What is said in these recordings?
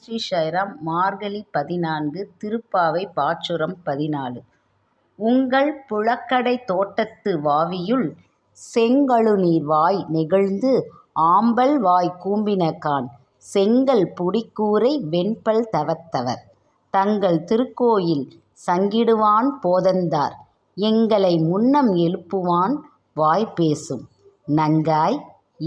ஸ்ரீ சாய்ராம். மார்கழி 14 திருப்பாவை பாசுரம் 14. உங்கள் புழக்கடை தோட்டத்து வாவியுள் செங்கழுநீர் வாய் நெகிழ்ந்து ஆம்பல் வாய் கூம்பினகான் செங்கல் புடிக்கூரை வெண்பல் தவத்தவர் தங்கள் திருக்கோயில் சங்கிடுவான் போதந்தார் எங்களை முன்னம் எழுப்புவான் வாய்பேசும் நங்காய்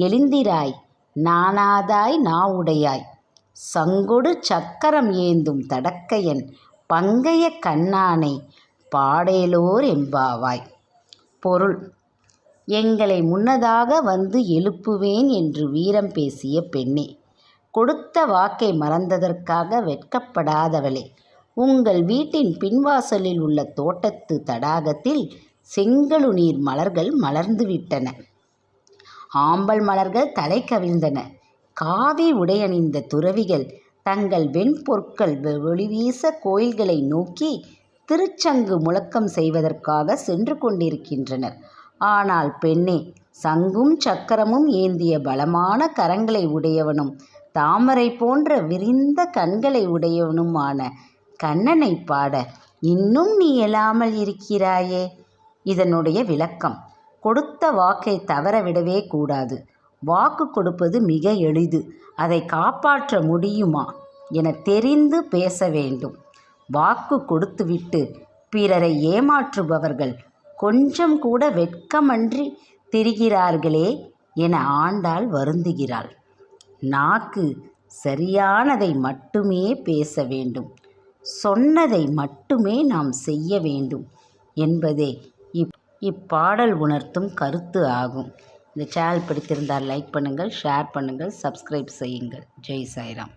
எழுந்திராய் நாணாதாய் நாவுடையாய் சங்கொடு சக்கரம் ஏந்தும் தடக்கையன் பங்கைய கண்ணானை பாடேலோர் எம்பாவாய். பொருள்: எங்களை முன்னதாக வந்து எழுப்புவேன் என்று வீரம் பேசிய பெண்ணே, கொடுத்த வாக்கை மறந்ததற்காக வெட்கப்படாதவளே, உங்கள் வீட்டின் பின்வாசலில் உள்ள தோட்டத்து தடாகத்தில் செங்கழுநீர் மலர்கள் மலர்ந்துவிட்டன. ஆம்பல் மலர்கள் தலை கவிழ்ந்தன. காவி உடையணிந்த துறவிகள் தங்கள் வெண்பொற்கள் ஒளிவீச கோயில்களை நோக்கி திருச்சங்கு முழக்கம் செய்வதற்காக சென்று கொண்டிருக்கின்றனர். ஆனால் பெண்ணே, சங்கும் சக்கரமும் ஏந்திய பலமான கரங்களை உடையவனும் தாமரை போன்ற விரிந்த கண்களை உடையவனுமான கண்ணனை பாட இன்னும் நீ எழாமல் இருக்கிறாயே. இதனுடைய விளக்கம்: கொடுத்த வாக்கை தவறவிடவே கூடாது. வாக்கு கொடுப்பது மிக எளிது. அதை காப்பாற்ற முடியுமா என தெரிந்து பேச வேண்டும். வாக்கு கொடுத்துவிட்டு பிறரை ஏமாற்றுபவர்கள் கொஞ்சம் கூட வெட்கமன்றி திரிகிறார்களே என ஆண்டாள் வருந்துகிறாள். நாக்கு சரியானதை மட்டுமே பேச வேண்டும், சொன்னதை மட்டுமே நாம் செய்ய வேண்டும் என்பதே இப்பாடல் உணர்த்தும் கருத்து ஆகும். இந்த சேனல் பிடித்திருந்தால் லைக் பண்ணுங்கள், ஷேர் பண்ணுங்கள், சப்ஸ்கிரைப் செய்யுங்கள். ஜெய் சாய்ராம்.